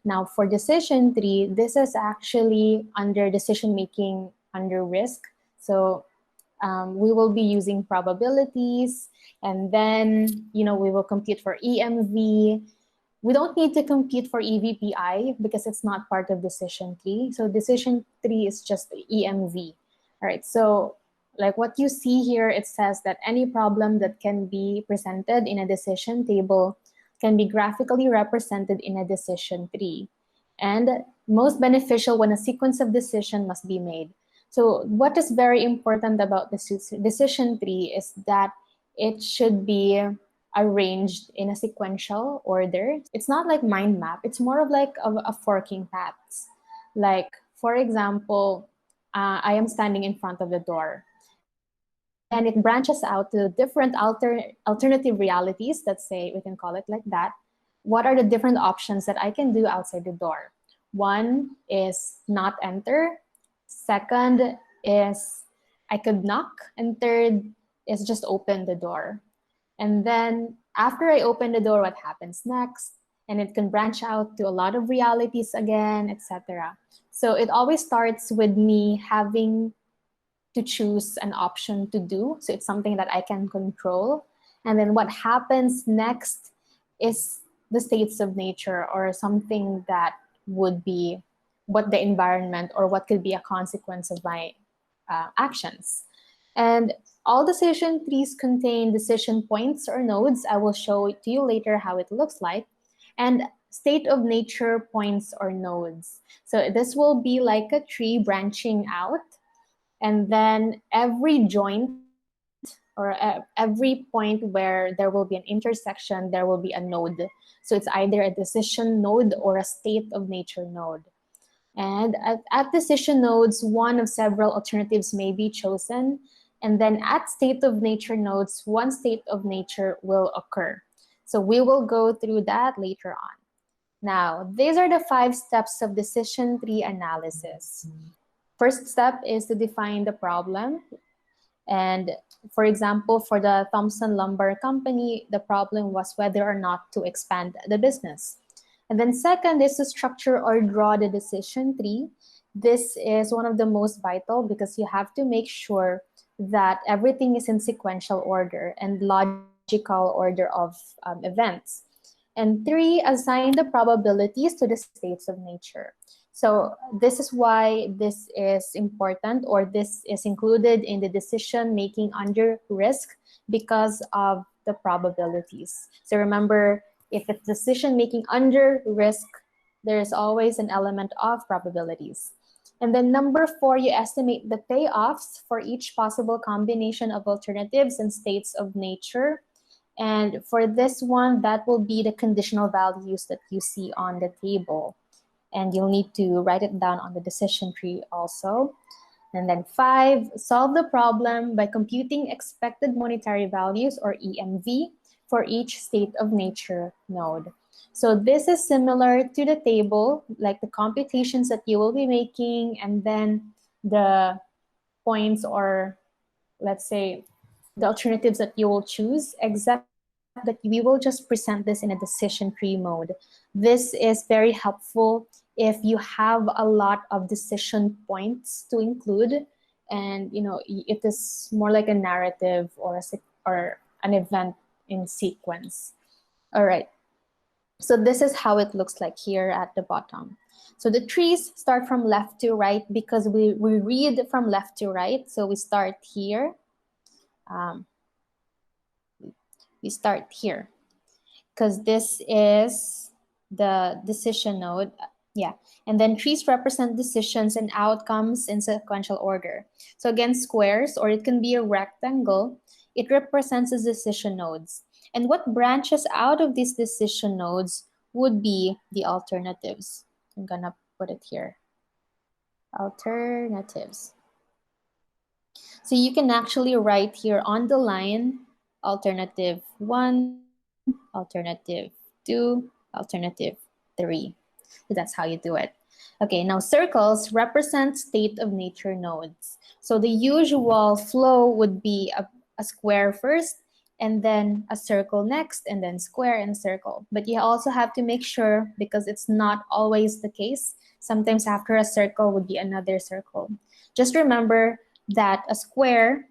Now for decision tree, this is actually under decision making under risk. So we will be using probabilities, and then we will compute for EMV. We don't need to compute for EVPI because it's not part of decision tree. So decision tree is just EMV. All right, so like what you see here, it says that any problem that can be presented in a decision table can be graphically represented in a decision tree. And most beneficial when a sequence of decision must be made. So what is very important about the decision tree is that it should be arranged in a sequential order. It's not like mind map. It's more of like a forking paths. Like, for example, I am standing in front of the door, and it branches out to different alternative realities. Let's say we can call it like that. What are the different options that I can do outside the door? One is not enter. Second is I could knock. And third is just open the door. And then after I open the door, what happens next? And it can branch out to a lot of realities again, etc. So it always starts with me having to choose an option to do. So it's something that I can control. And then what happens next is the states of nature, or something that would be what the environment or what could be a consequence of my actions. And all decision trees contain decision points or nodes. I will show it to you later how it looks like. And state of nature points or nodes. So this will be like a tree branching out. And then every joint or every point where there will be an intersection, there will be a node. So it's either a decision node or a state of nature node. And at decision nodes, one of several alternatives may be chosen. And then at state of nature nodes, one state of nature will occur. So we will go through that later on. Now, these are the 5 steps of decision tree analysis. First step is to define the problem. And for example, for the Thompson Lumber Company, the problem was whether or not to expand the business. And then second is to structure or draw the decision tree. This is one of the most vital because you have to make sure that everything is in sequential order and logical order of events. And 3, assign the probabilities to the states of nature. So this is why this is important, or this is included in the decision making under risk because of the probabilities. So remember, if it's decision making under risk, there's always an element of probabilities. And then number 4, you estimate the payoffs for each possible combination of alternatives and states of nature. And for this one, that will be the conditional values that you see on the table. And you'll need to write it down on the decision tree also. And then 5, solve the problem by computing expected monetary values, or EMV, for each state of nature node. So this is similar to the table, like the computations that you will be making, and then the points, or let's say the alternatives that you will choose, except that we will just present this in a decision tree mode. This is very helpful if you have a lot of decision points to include, and it is more like a narrative or an event in sequence. All right, so this is how it looks like here at the bottom. So the trees start from left to right because we read from left to right. So we start here. We start here because this is the decision node. Yeah, and then trees represent decisions and outcomes in sequential order. So again, squares, or it can be a rectangle, it represents the decision nodes. And what branches out of these decision nodes would be the alternatives. I'm gonna put it here. Alternatives. So you can actually write here on the line, alternative 1, alternative 2, alternative 3. So that's how you do it. Okay, now circles represent state of nature nodes. So the usual flow would be a square first, and then a circle next, and then square and circle. But you also have to make sure, because it's not always the case, sometimes after a circle would be another circle. Just remember that a square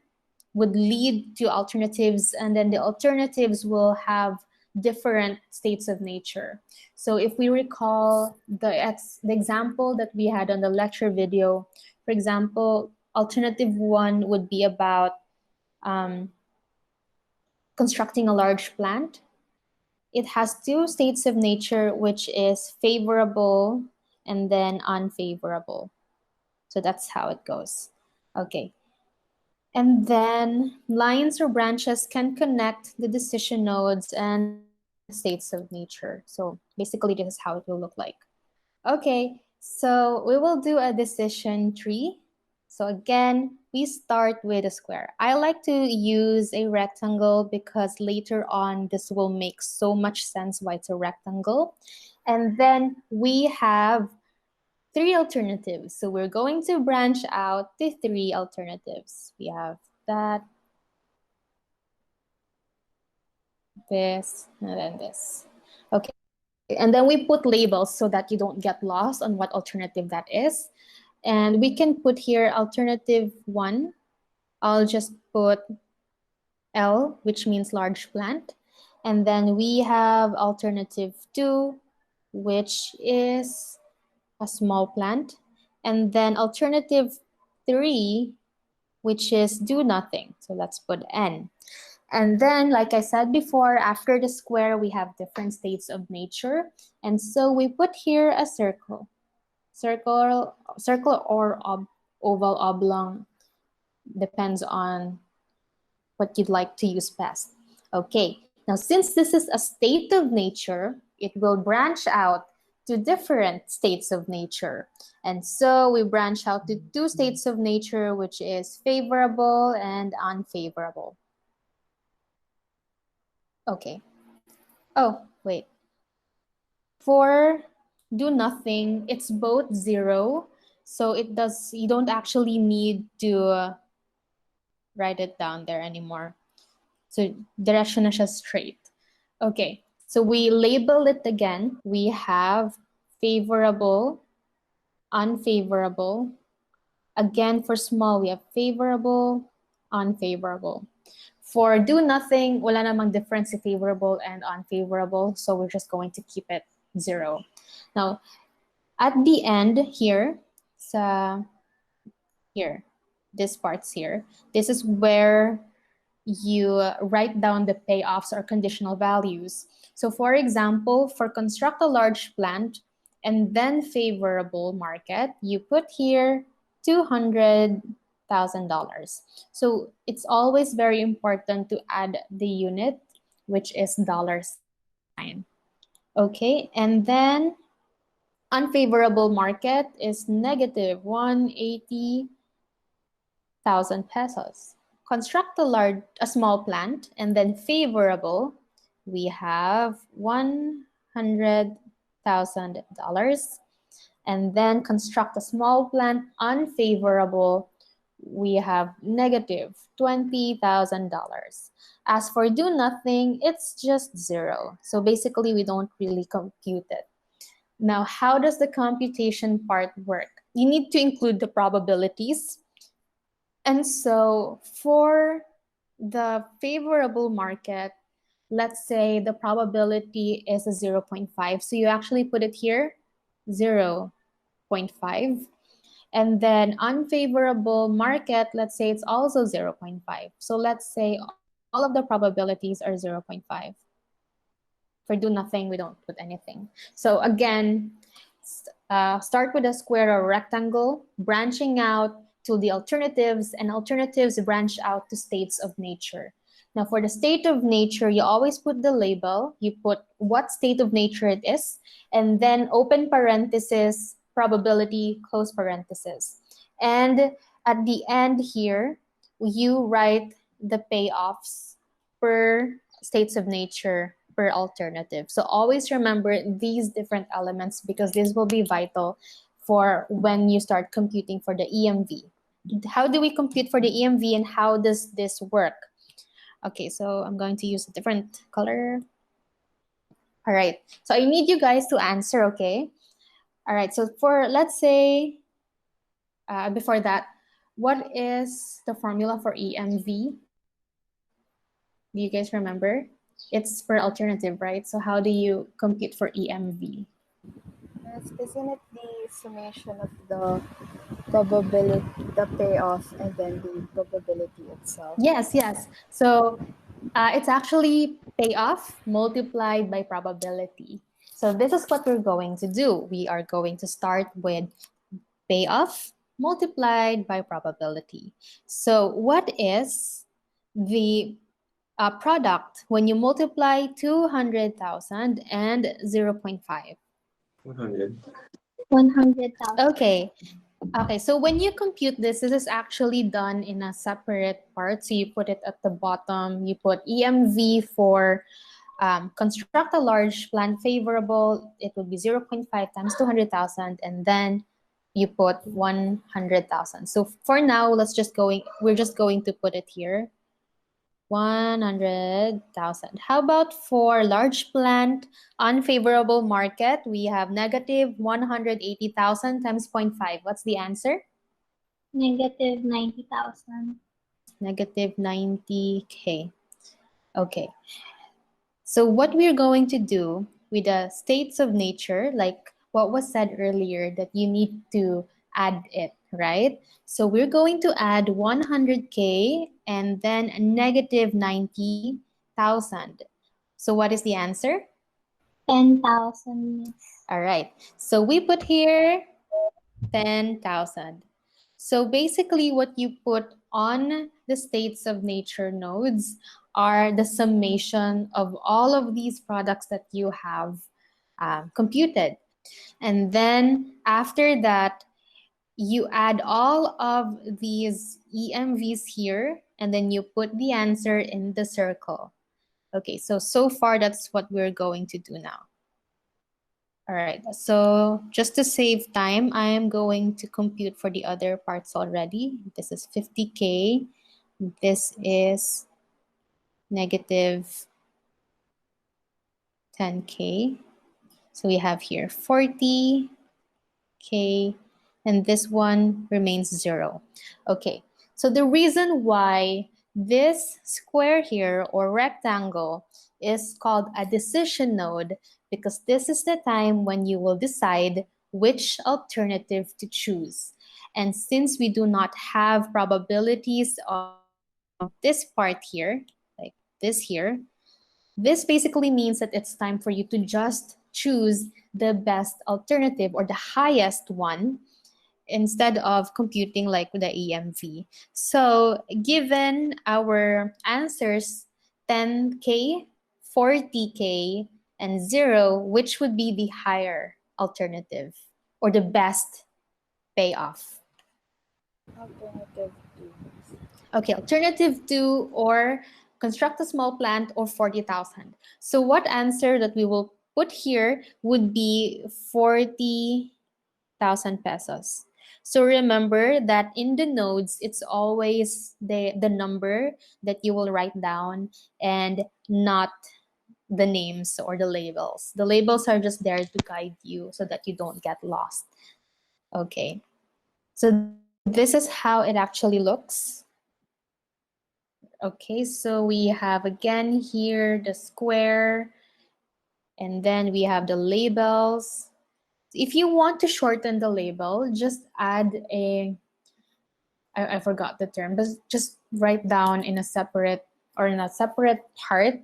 would lead to alternatives, and then the alternatives will have different states of nature. So if we recall the example that we had on the lecture video, for example, alternative 1 would be about constructing a large plant. It has two states of nature, which is favorable and then unfavorable. So that's how it goes. Okay. And then lines or branches can connect the decision nodes and states of nature. So basically, this is how it will look like. Okay, so we will do a decision tree. So again, we start with a square. I like to use a rectangle because later on this will make so much sense why it's a rectangle. And then we have three alternatives. So we're going to branch out the three alternatives. We have that, this, and then this. Okay, and then we put labels so that you don't get lost on what alternative that is. And we can put here alternative 1. I'll just put L, which means large plant. And then we have alternative 2, which is a small plant. And then alternative 3, which is do nothing. So let's put N. And then, like I said before, after the square, we have different states of nature. And so we put here a circle. Circle or oval, oblong, depends on what you'd like to use best. Okay, now since this is a state of nature, it will branch out to different states of nature. And so we branch out to two states of nature, which is favorable and unfavorable. Okay. Oh, wait. For do nothing, it's both 0. So you don't actually need to write it down there anymore. So direction is just straight. Okay, so we label it again. We have favorable, unfavorable. Again, for small, we have favorable, unfavorable. For do nothing, wala namang difference in favorable and unfavorable, so we're just going to keep it 0. Now, at the end here, this part's here, this is where you write down the payoffs or conditional values. So for example, for construct a large plant and then favorable market, you put here $200,000. So it's always very important to add the unit, which is $sign. Okay, and then unfavorable market is negative 180,000 pesos. Construct a small plant, and then favorable, we have $100,000. And then construct a small plant, unfavorable, we have negative $20,000. As for do nothing, it's just 0. So basically, we don't really compute it. Now, how does the computation part work? You need to include the probabilities. And so for the favorable market, let's say the probability is a 0.5. So you actually put it here, 0.5. And then unfavorable market, let's say it's also 0.5. So let's say all of the probabilities are 0.5. For do nothing, we don't put anything. So again, start with a square or rectangle, branching out to the alternatives, and alternatives branch out to states of nature. Now for the state of nature, you always put the label, you put what state of nature it is, and then open parenthesis, probability, close parenthesis. And at the end here, you write the payoffs per states of nature per alternative. So always remember these different elements because this will be vital for when you start computing for the EMV. How do we compute for the EMV and how does this work? Okay, so I'm going to use a different color. All right, so I need you guys to answer, okay? All right, so for, let's say, before that, what is the formula for EMV? Do you guys remember? It's for alternative, right? So how do you compute for EMV? Yes, isn't it the summation of the probability, the payoff, and then the probability itself? Yes, yes. So it's actually payoff multiplied by probability. So this is what we're going to do. We are going to start with payoff multiplied by probability. So what is the product when you multiply 200,000 and 0.5? 100. 100,000. Okay. Okay, so when you compute this is actually done in a separate part. So you put it at the bottom, you put EMV for construct a large plan favorable, it would be 0.5 times 200,000, and then you put 100,000. So for now, we're just going to put it here, 100,000. How about for large plant, unfavorable market? We have negative 180,000 times 0.5. What's the answer? Negative 90,000. Negative 90K. Okay. So what we're going to do with the states of nature, like what was said earlier, that you need to add it, right? So we're going to add 100K and then negative 90,000. So what is the answer? 10,000, miss. All right. So we put here 10,000. So basically, what you put on the states of nature nodes are the summation of all of these products that you have computed. And then after that, you add all of these EMVs here, and then you put the answer in the circle. Okay, so far that's what we're going to do now. All right, so just to save time, I am going to compute for the other parts already. This is 50K. This is negative 10K. So we have here 40K, and this one remains 0. Okay, so the reason why this square here or rectangle is called a decision node because this is the time when you will decide which alternative to choose. And since we do not have probabilities of this part here, like this here, this basically means that it's time for you to just choose the best alternative or the highest one instead of computing like the EMV. So given our answers 10K, 40K, and 0, which would be the higher alternative or the best payoff? Alternative two. Okay, alternative 2 or construct a small plant or 40,000. So what answer that we will put here would be 40,000 pesos. So remember that in the nodes, it's always the number that you will write down and not the names or the labels. The labels are just there to guide you so that you don't get lost. Okay, so this is how it actually looks. Okay, so we have again here the square, and then we have the labels. If you want to shorten the label, just add I forgot the term, but just write down in a separate part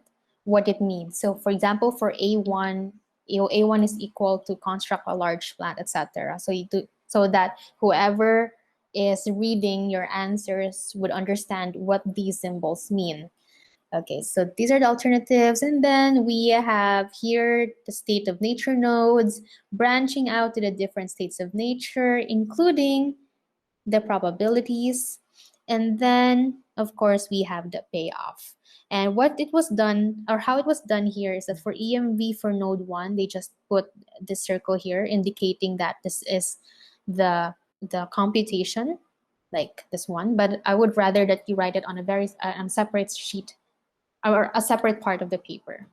what it means. So for example, for A1, A1 is equal to construct a large plant, etc. So you do so that whoever is reading your answers would understand what these symbols mean. Okay, so these are the alternatives. And then we have here the state of nature nodes branching out to the different states of nature, including the probabilities. And then, of course, we have the payoff. And what it was done, or how it was done here, is that for EMV for node 1, they just put this circle here indicating that this is the computation, like this one. But I would rather that you write it on a very separate sheet or a separate part of the paper.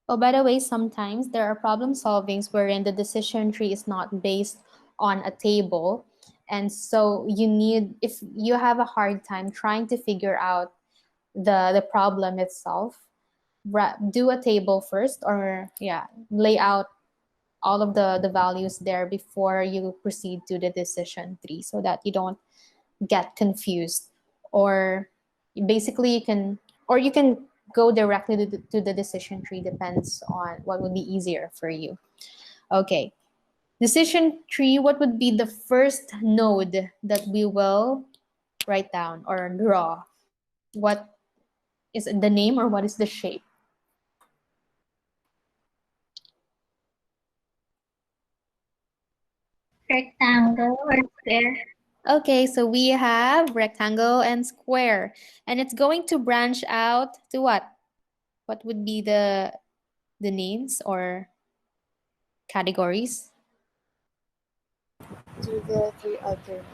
Oh, by the way, sometimes there are problem solvings wherein the decision tree is not based on a table. And so you need, if you have a hard time trying to figure out the problem itself, do a table first, or yeah, lay out all of the values there before you proceed to the decision tree so that you don't get confused. Or basically you can, or you can go directly to the decision tree, depends on what would be easier for you. Okay, decision tree, what would be the first node that we will write down or draw? What is the name, or what is the shape? Rectangle or square. Okay, so we have rectangle and square, and it's going to branch out to what? What would be the names or categories? To the three alternatives.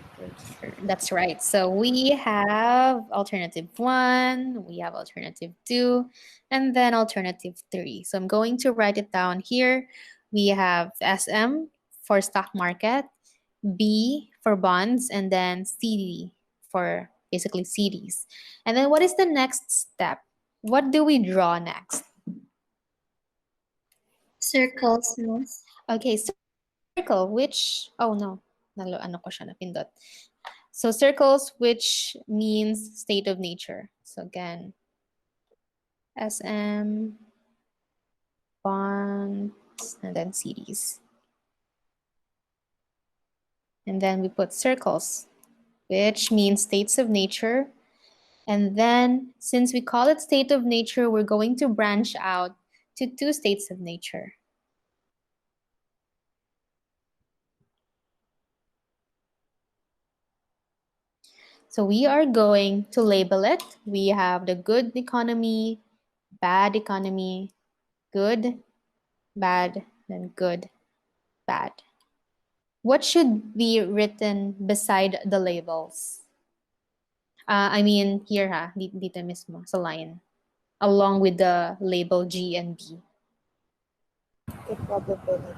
That's right. So we have alternative one, we have alternative two, and then alternative three. So I'm going to write it down here. We have SM for stock market, B for bonds, and then CD for basically CDs. And then what is the next step? What do we draw next? Circles, miss. Okay, circle, which, oh no, ano ko siya napindot. So circles, which means state of nature. So again, SM, bonds, and then CDs. And then we put circles, which means states of nature. And then since we call it state of nature, we're going to branch out to two states of nature. So we are going to label it. We have the good economy, bad economy, good, bad, then good, bad. What should be written beside the labels? I mean here ha, dito mismo sa line, along with the label G and B. The probability.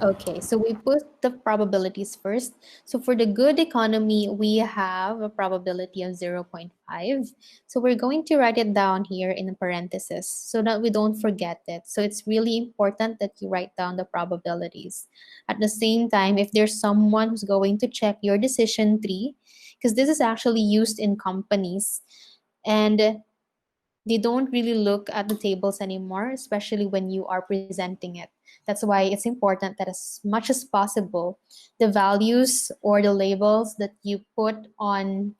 Okay, so we put the probabilities first. So for the good economy, we have a probability of 0.5. So we're going to write it down here in a parenthesis so that we don't forget it. So it's really important that you write down the probabilities. At the same time, if there's someone who's going to check your decision tree, because this is actually used in companies, and they don't really look at the tables anymore, especially when you are presenting it. That's why it's important that as much as possible, the values or the labels that you put on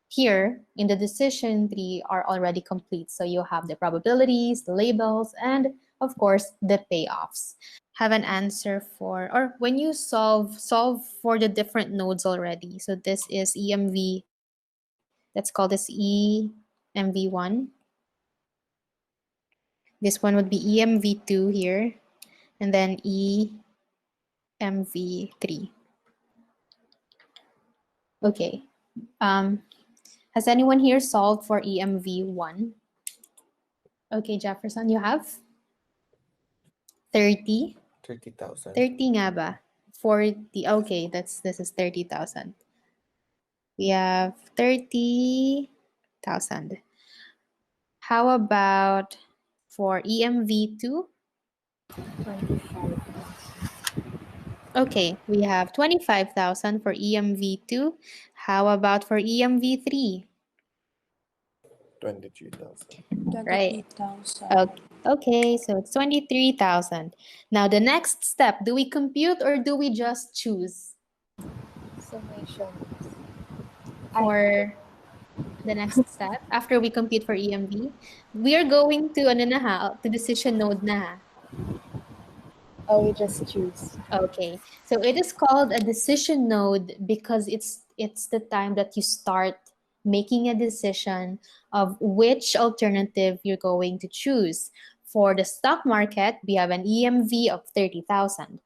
here in the decision tree are already complete. So you have the probabilities, the labels, and of course the payoffs. Have an answer for, or when you solve for the different nodes already. So this is EMV, let's call this EMV1. This one would be EMV2 here, and then EMV3. Okay. Has anyone here solved for EMV1? Okay, Jefferson, you have 30? 30,000. 30 nga ba? 40. Okay, this is 30,000. We have 30,000. How about for EMV2? 25. Okay, we have 25,000 for EMV2. How about for EMV3? 23,000. Right. 28,000. Okay, so it's 23,000. Now the next step, do we compute or do we just choose Summation. for the next step after we compute for EMV? We are going to ano na ha, to decision node na ha. Oh, we just choose. Okay, so it is called a decision node because it's the time that you start making a decision of which alternative you're going to choose. For the stock market, we have an EMV of 30,000.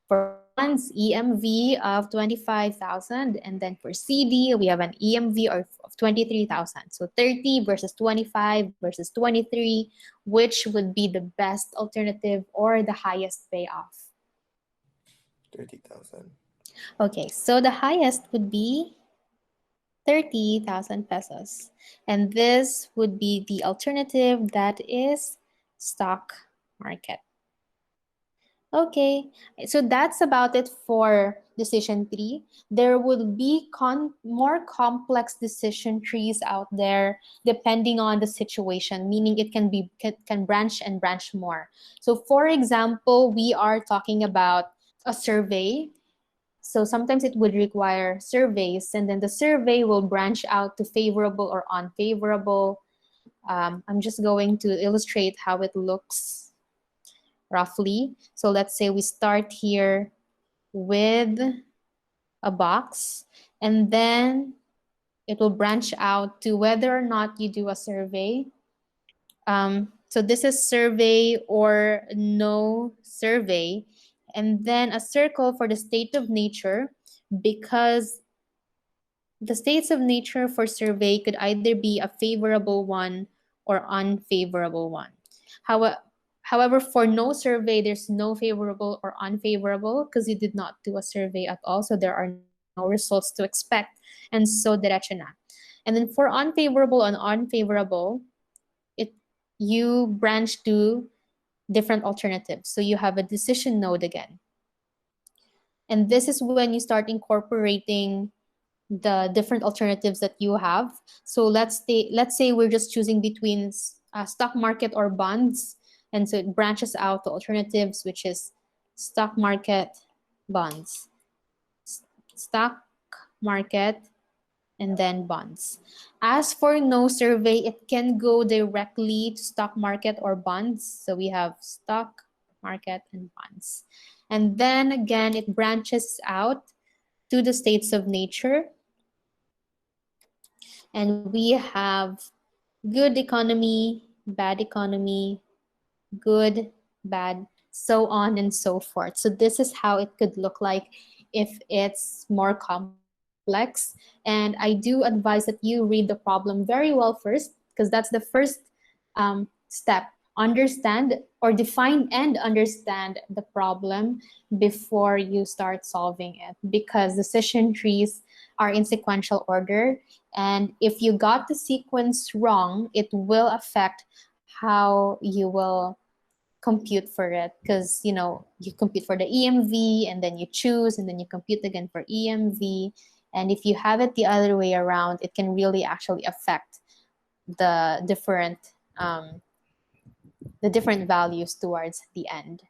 For bonds, bonds, EMV of 25,000. And then for CD, we have an EMV of 23,000. So 30 versus 25 versus 23, which would be the best alternative or the highest payoff? 30,000. Okay, so the highest would be 30,000 pesos. And this would be the alternative, that is stock market. Okay, so that's about it for decision tree. There will be more complex decision trees out there depending on the situation, meaning it can branch and branch more. So for example, we are talking about a survey. So sometimes it would require surveys, and then the survey will branch out to favorable or unfavorable. I'm just going to illustrate how it looks roughly. So let's say we start here with a box, and then it will branch out to whether or not you do a survey. So this is survey or no survey, and then a circle for the state of nature, because the states of nature for survey could either be a favorable one or unfavorable one. However, for no survey, there's no favorable or unfavorable because you did not do a survey at all, so there are no results to expect, and so diretso na. And then for unfavorable and unfavorable, you branch to different alternatives. So you have a decision node again. And this is when you start incorporating the different alternatives that you have. So let's say we're just choosing between stock market or bonds, and so it branches out to alternatives, which is stock market, bonds, stock market, and then bonds. As for no survey, it can go directly to stock market or bonds. So we have stock market and bonds. And then again, it branches out to the states of nature. And we have good economy, bad economy, good, bad, so on and so forth. So this is how it could look like if it's more complex. And I do advise that you read the problem very well first, because that's the first step. Understand or define and understand the problem before you start solving it, because decision trees are in sequential order, and if you got the sequence wrong, it will affect how you will compute for it, because you compute for the EMV and then you choose and then you compute again for EMV, and if you have it the other way around, it can really actually affect the different values towards the end.